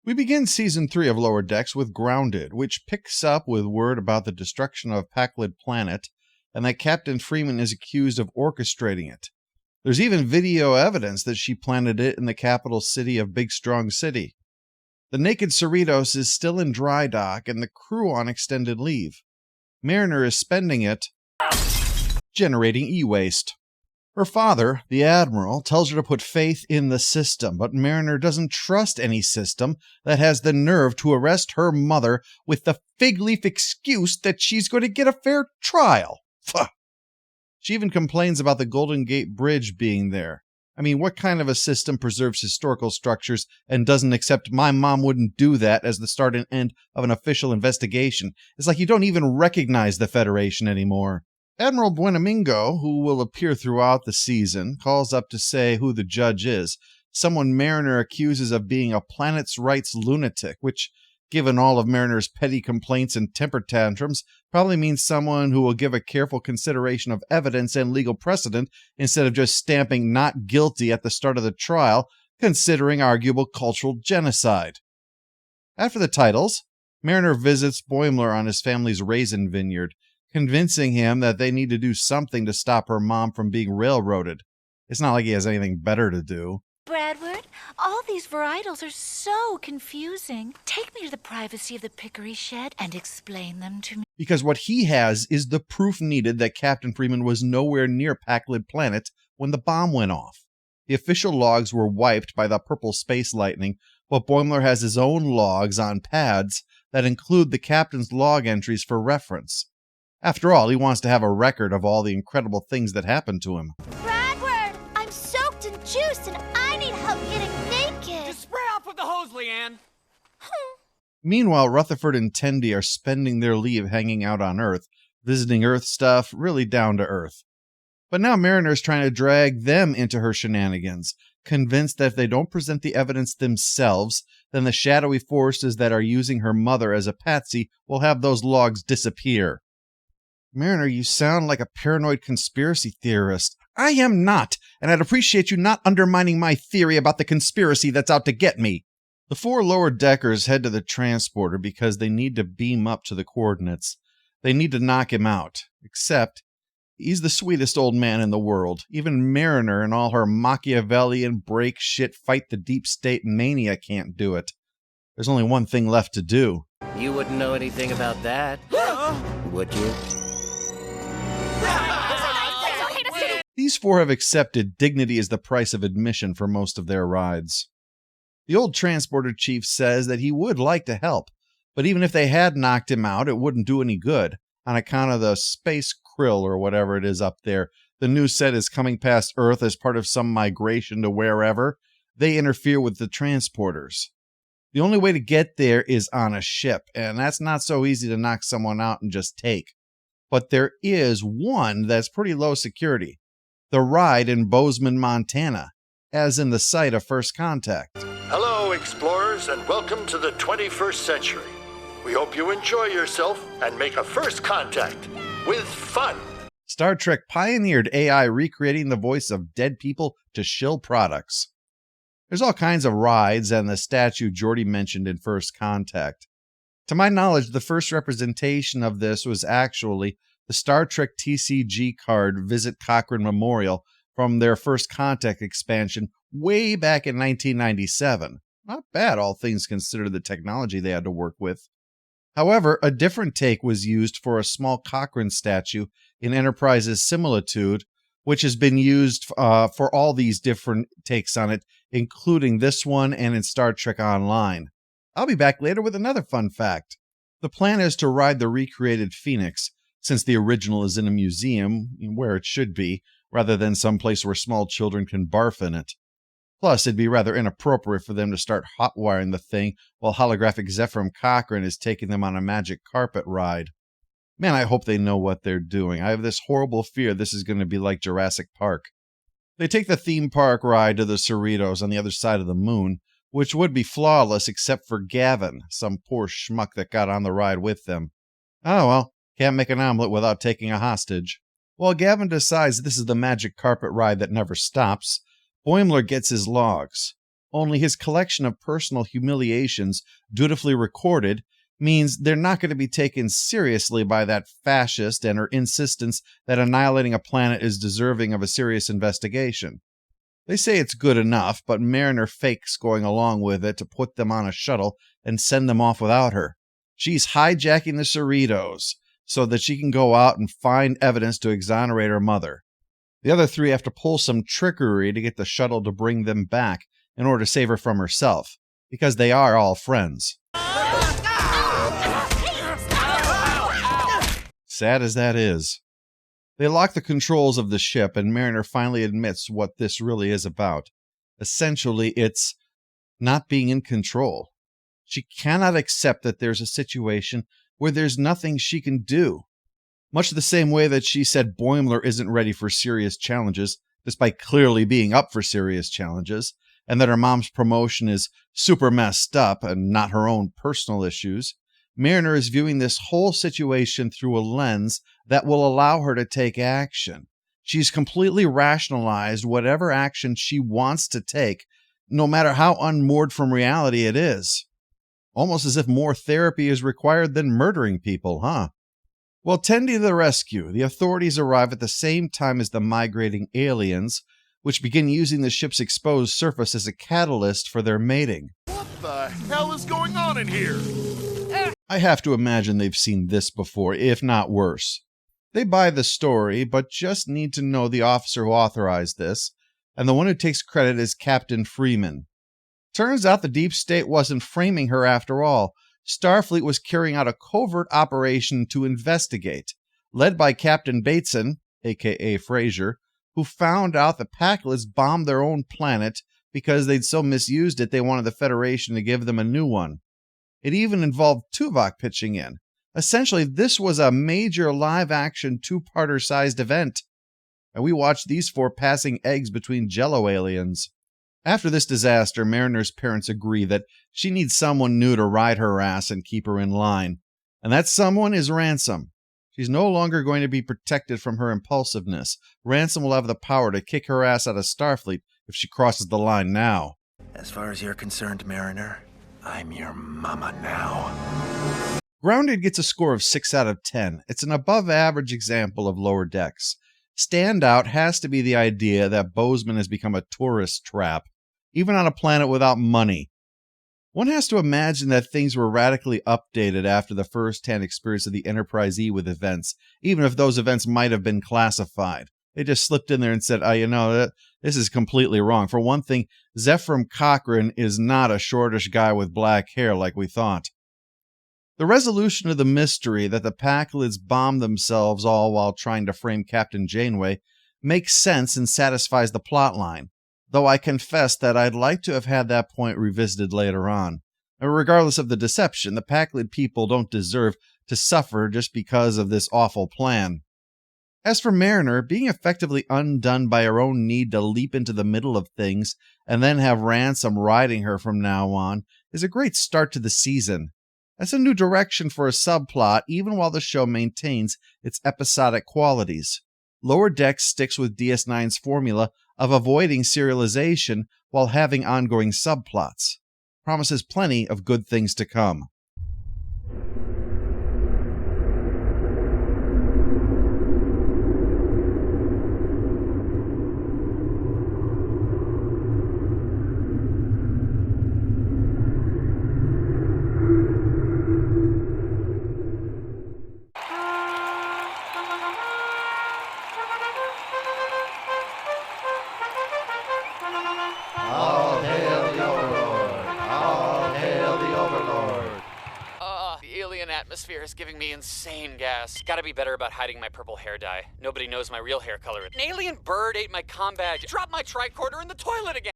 We begin Season 3 of Lower Decks with Grounded, which picks up with word about the destruction of Pakled Planet, and that Captain Freeman is accused of orchestrating it. There's even video evidence that she planted it in the capital city of Big Strong City. The naked Cerritos is still in dry dock, and the crew on extended leave. Mariner is spending it generating e-waste. Her father, the Admiral, tells her to put faith in the system, but Mariner doesn't trust any system that has the nerve to arrest her mother with the fig leaf excuse that she's going to get a fair trial. Pfft. She even complains about the Golden Gate Bridge being there. I mean, what kind of a system preserves historical structures and doesn't accept my mom wouldn't do that as the start and end of an official investigation? It's like you don't even recognize the Federation anymore. Admiral Buenamingo, who will appear throughout the season, calls up to say who the judge is, someone Mariner accuses of being a planet's rights lunatic, which, given all of Mariner's petty complaints and temper tantrums, probably means someone who will give a careful consideration of evidence and legal precedent instead of just stamping not guilty at the start of the trial, considering arguable cultural genocide. After the titles, Mariner visits Boimler on his family's raisin vineyard, convincing him that they need to do something to stop her mom from being railroaded. It's not like he has anything better to do. Bradward, all these varietals are so confusing. Take me to the privacy of the pickery shed and explain them to me. Because what he has is the proof needed that Captain Freeman was nowhere near Pakled Planet when the bomb went off. The official logs were wiped by the purple space lightning, but Boimler has his own logs on pads that include the captain's log entries for reference. After all, he wants to have a record of all the incredible things that happened to him. Bradward, I'm soaked in juice and I need help getting naked. Just spray off with the hose, Leanne. Meanwhile, Rutherford and Tendi are spending their leave hanging out on Earth, visiting Earth stuff, really down to earth. But now Mariner's trying to drag them into her shenanigans, convinced that if they don't present the evidence themselves, then the shadowy forces that are using her mother as a patsy will have those logs disappear. Mariner, you sound like a paranoid conspiracy theorist. I am not, and I'd appreciate you not undermining my theory about the conspiracy that's out to get me. The four lower deckers head to the transporter because they need to beam up to the coordinates. They need to knock him out. Except, he's the sweetest old man in the world. Even Mariner and all her Machiavellian break shit fight the deep state mania can't do it. There's only one thing left to do. You wouldn't know anything about that, would you? These four have accepted dignity as the price of admission for most of their rides. The old transporter chief says that he would like to help, but even if they had knocked him out, it wouldn't do any good, on account of the space krill or whatever it is up there. The new set is coming past Earth as part of some migration to wherever. They interfere with the transporters. The only way to get there is on a ship, and that's not so easy to knock someone out and just take. But there is one that's pretty low security. The ride in Bozeman, Montana, as in the site of First Contact. Hello, explorers, and welcome to the 21st century. We hope you enjoy yourself and make a first contact with fun. Star Trek pioneered AI recreating the voice of dead people to shill products. There's all kinds of rides and the statue Geordi mentioned in First Contact. To my knowledge, the first representation of this was actually the Star Trek TCG card Visit Cochrane Memorial from their First Contact expansion way back in 1997. Not bad, all things considered, the technology they had to work with. However, a different take was used for a small Cochrane statue in Enterprise's Similitude, which has been used for all these different takes on it, including this one and in Star Trek Online. I'll be back later with another fun fact. The plan is to ride the recreated Phoenix, since the original is in a museum, where it should be, rather than someplace where small children can barf in it. Plus, it'd be rather inappropriate for them to start hot-wiring the thing while holographic Zephyr Cochrane is taking them on a magic carpet ride. Man, I hope they know what they're doing. I have this horrible fear this is going to be like Jurassic Park. They take the theme park ride to the Cerritos on the other side of the moon, which would be flawless except for Gavin, some poor schmuck that got on the ride with them. Oh well, can't make an omelet without taking a hostage. While Gavin decides this is the magic carpet ride that never stops, Boimler gets his logs. only his collection of personal humiliations, dutifully recorded, means they're not going to be taken seriously by that fascist and her insistence that annihilating a planet is deserving of a serious investigation. They say it's good enough, but Mariner fakes going along with it to put them on a shuttle and send them off without her. She's hijacking the Cerritos so that she can go out and find evidence to exonerate her mother. The other three have to pull some trickery to get the shuttle to bring them back in order to save her from herself, because they are all friends. Sad as that is. They lock the controls of the ship, and Mariner finally admits what this really is about. Essentially, it's not being in control. She cannot accept that there's a situation where there's nothing she can do. Much the same way that she said Boimler isn't ready for serious challenges, despite clearly being up for serious challenges, and that her mom's promotion is super messed up and not her own personal issues, Mariner is viewing this whole situation through a lens that will allow her to take action. She's completely rationalized whatever action she wants to take, no matter how unmoored from reality it is. Almost as if more therapy is required than murdering people, huh? Well, tending to the rescue, the authorities arrive at the same time as the migrating aliens, which begin using the ship's exposed surface as a catalyst for their mating. What the hell is going on in here? I have to imagine they've seen this before, if not worse. They buy the story, but just need to know the officer who authorized this, and the one who takes credit is Captain Freeman. Turns out the Deep State wasn't framing her after all. Starfleet was carrying out a covert operation to investigate, led by Captain Bateson, aka Fraser, who found out the Packlids bombed their own planet because they'd so misused it they wanted the Federation to give them a new one. It even involved Tuvok pitching in. Essentially, this was a major live-action two-parter-sized event. And we watched these four passing eggs between Jello aliens. After this disaster, Mariner's parents agree that she needs someone new to ride her ass and keep her in line. And that someone is Ransom. She's no longer going to be protected from her impulsiveness. Ransom will have the power to kick her ass out of Starfleet if she crosses the line now. As far as you're concerned, Mariner, I'm your mama now. Grounded gets a score of 6 out of 10. It's an above-average example of Lower Decks. Standout has to be the idea that Bozeman has become a tourist trap, even on a planet without money. One has to imagine that things were radically updated after the first-hand experience of the Enterprise E with events, even if those events might have been classified. They just slipped in there and said, this is completely wrong. For one thing, Zephram Cochrane is not a shortish guy with black hair like we thought. The resolution of the mystery that the Packlids bombed themselves all while trying to frame Captain Janeway makes sense and satisfies the plotline, though I confess that I'd like to have had that point revisited later on. And regardless of the deception, the Packlid people don't deserve to suffer just because of this awful plan. As for Mariner, being effectively undone by her own need to leap into the middle of things and then have Ransom riding her from now on is a great start to the season. That's a new direction for a subplot, even while the show maintains its episodic qualities. Lower Decks sticks with DS9's formula of avoiding serialization while having ongoing subplots. Promises plenty of good things to come. All hail the Overlord! All hail the Overlord! The alien atmosphere is giving me insane gas. Gotta be better about hiding my purple hair dye. Nobody knows my real hair color. An alien bird ate my comm badge. Dropped my tricorder in the toilet again.